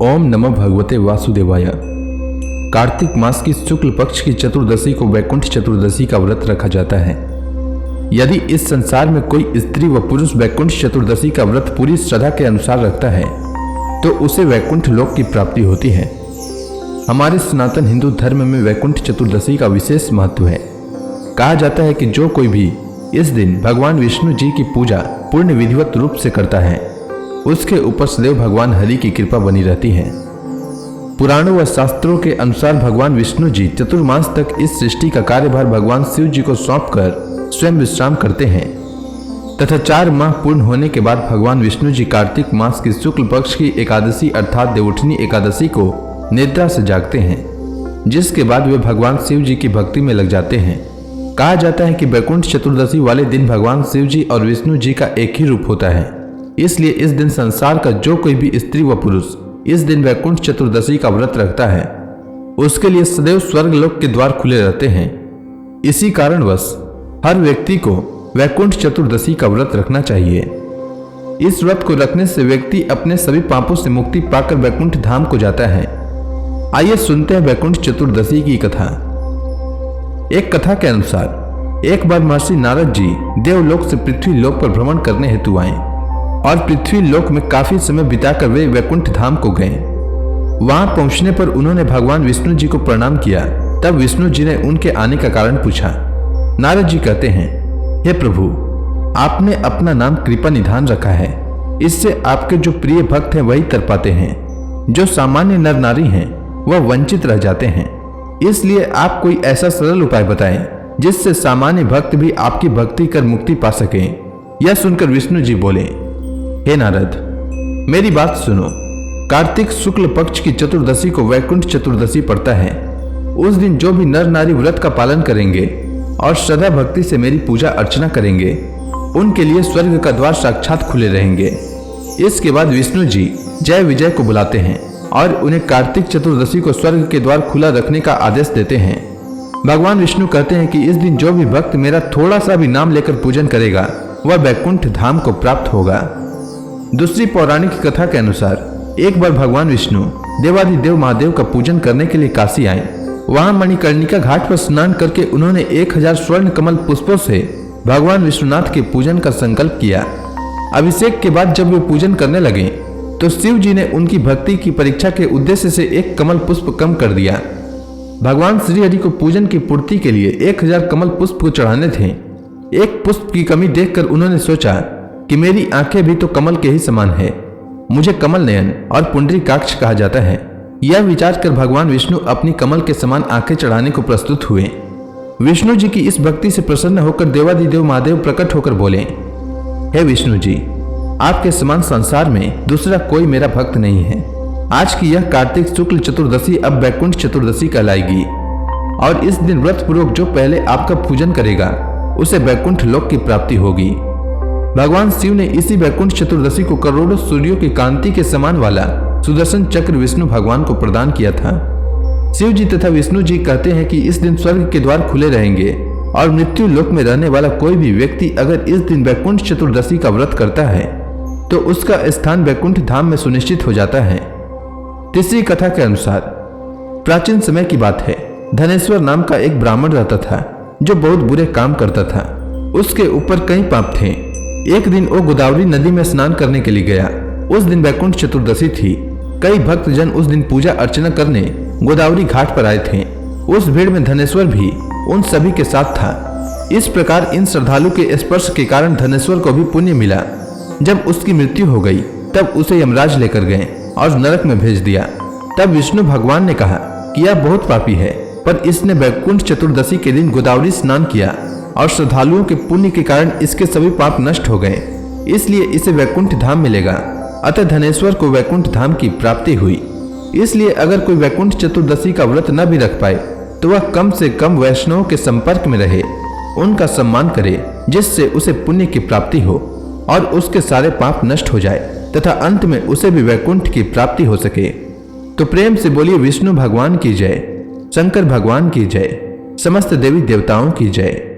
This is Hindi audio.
ओम नमः भगवते वासुदेवाय। कार्तिक मास की शुक्ल पक्ष की चतुर्दशी को वैकुंठ चतुर्दशी का व्रत रखा जाता है। यदि इस संसार में कोई स्त्री व पुरुष वैकुंठ चतुर्दशी का व्रत पूरी श्रद्धा के अनुसार रखता है तो उसे वैकुंठ लोक की प्राप्ति होती है। हमारे सनातन हिंदू धर्म में वैकुंठ चतुर्दशी का विशेष महत्व है। कहा जाता है कि जो कोई भी इस दिन भगवान विष्णु जी की पूजा पूर्ण विधिवत रूप से करता है उसके ऊपर सदैव भगवान हरि की कृपा बनी रहती है। पुराणों व शास्त्रों के अनुसार भगवान विष्णु जी चतुर्मास तक इस सृष्टि का कार्यभार भगवान शिव जी को सौंपकर स्वयं विश्राम करते हैं तथा 4 माह पूर्ण होने के बाद भगवान विष्णु जी कार्तिक मास की शुक्ल पक्ष की एकादशी अर्थात देवउठनी एकादशी को निद्रा से जागते हैं, जिसके बाद वे भगवान शिव जी की भक्ति में लग जाते हैं। कहा जाता है कि वैकुंठ चतुर्दशी वाले दिन भगवान शिव जी और विष्णु जी का एक ही रूप होता है, इसलिए इस दिन संसार का जो कोई भी स्त्री व पुरुष इस दिन वैकुंठ चतुर्दशी का व्रत रखता है उसके लिए सदैव स्वर्ग लोक के द्वार खुले रहते हैं। इसी कारणवश हर व्यक्ति को वैकुंठ चतुर्दशी का व्रत रखना चाहिए। इस व्रत को रखने से व्यक्ति अपने सभी पापों से मुक्ति पाकर वैकुंठ धाम को जाता है। आइए सुनते हैं वैकुंठ चतुर्दशी की कथा। एक कथा के अनुसार एक बार महर्षि नारद जी देवलोक से पृथ्वी लोक पर भ्रमण करने हेतु आए और पृथ्वी लोक में काफी समय बिताकर वे वैकुंठ धाम को गए। वहां पहुंचने पर उन्होंने भगवान विष्णु जी को प्रणाम किया। तब विष्णु जी ने उनके आने का कारण पूछा। नारद जी कहते हैं, हे प्रभु, आपने अपना नाम कृपा निधान रखा है, इससे आपके जो प्रिय भक्त हैं वही तर पाते हैं, जो सामान्य नर नारी हैं वह वंचित रह जाते हैं। इसलिए आप कोई ऐसा सरल उपाय बताएं जिससे सामान्य भक्त भी आपकी भक्ति कर मुक्ति पा सके। यह सुनकर विष्णु जी बोले, हे नारद, मेरी बात सुनो। कार्तिक शुक्ल पक्ष की चतुर्दशी को वैकुंठ चतुर्दशी पड़ता है। उस दिन जो भी नर नारी व्रत का पालन करेंगे और श्रद्धा भक्ति से मेरी पूजा अर्चना करेंगे उनके लिए स्वर्ग का द्वार साक्षात खुले रहेंगे। इसके बाद विष्णु जी जय विजय को बुलाते हैं और उन्हें कार्तिक चतुर्दशी को स्वर्ग के द्वार खुला रखने का आदेश देते हैं। भगवान विष्णु कहते हैं कि इस दिन जो भी भक्त मेरा थोड़ा सा भी नाम लेकर पूजन करेगा वह वैकुंठ धाम को प्राप्त होगा। दूसरी पौराणिक कथा के अनुसार एक बार भगवान विष्णु देवाधिदेव महादेव का पूजन करने के लिए काशी आए। वहां मणिकर्णिका घाट पर स्नान करके उन्होंने 1000 स्वर्ण कमल पुष्पों से भगवान विष्णुनाथ के पूजन का संकल्प किया। अभिषेक के बाद जब वे पूजन करने लगे तो शिव जी ने उनकी भक्ति की परीक्षा के उद्देश्य से एक कमल पुष्प कम कर दिया। भगवान श्री हरि को पूजन की पूर्ति के लिए 1000 कमल पुष्प को चढ़ाने थे। एक पुष्प की कमी देखकर उन्होंने सोचा कि मेरी आंखें भी तो कमल के ही समान है, मुझे कमल नयन और पुंडरीकाक्ष कहा जाता है। यह विचार कर भगवान विष्णु अपनी कमल के समान आंखें चढ़ाने को प्रस्तुत हुए। विष्णु जी की इस भक्ति से प्रसन्न होकर देवाधिदेव महादेव प्रकट होकर बोले, हे विष्णु जी, आपके समान संसार में दूसरा कोई मेरा भक्त नहीं है। आज की यह कार्तिक शुक्ल चतुर्दशी अब वैकुंठ चतुर्दशी कहलाएगी और इस दिन व्रत पूर्वक जो पहले आपका पूजन करेगा उसे वैकुंठ लोक की प्राप्ति होगी। भगवान शिव ने इसी वैकुंठ चतुर्दशी को करोड़ों सूर्यों की कांति के समान वाला सुदर्शन चक्र विष्णु भगवान को प्रदान किया था। शिव जी तथा विष्णु जी कहते हैं कि इस दिन स्वर्ग के द्वार खुले रहेंगे और मृत्यु लोक में रहने वाला कोई भी व्यक्ति अगर इस दिन वैकुंठ चतुर्दशी का व्रत करता है तो उसका स्थान वैकुंठ धाम में सुनिश्चित हो जाता है। तीसरी कथा के अनुसार प्राचीन समय की बात है। धनेश्वर नाम का एक ब्राह्मण रहता था जो बहुत बुरे काम करता था। उसके ऊपर कई पाप थे। एक दिन वो गोदावरी नदी में स्नान करने के लिए गया। उस दिन वैकुंठ चतुर्दशी थी। कई भक्तजन उस दिन पूजा अर्चना करने गोदावरी घाट पर आए थे। उस भीड़ में धनेश्वर भी उन सभी के साथ था। इस प्रकार इन श्रद्धालु के स्पर्श के कारण धनेश्वर को भी पुण्य मिला। जब उसकी मृत्यु हो गई तब उसे यमराज लेकर गए और नरक में भेज दिया। तब विष्णु भगवान ने कहा कि यह बहुत पापी है, पर इसने वैकुंठ चतुर्दशी के दिन गोदावरी स्नान किया और श्रद्धालुओं के पुण्य के कारण इसके सभी पाप नष्ट हो गए, इसलिए इसे वैकुंठ धाम मिलेगा। अतः धनेश्वर को वैकुंठ धाम की प्राप्ति हुई। इसलिए अगर कोई वैकुंठ चतुर्दशी का व्रत न भी रख पाए तो वह कम से कम वैष्णवों के संपर्क में रहे, उनका सम्मान करे, जिससे उसे पुण्य की प्राप्ति हो और उसके सारे पाप नष्ट हो जाए तथा अंत में उसे भी वैकुंठ की प्राप्ति हो सके। तो प्रेम से बोलिए विष्णु भगवान की जय, शंकर भगवान की जय, समस्त देवी देवताओं की जय।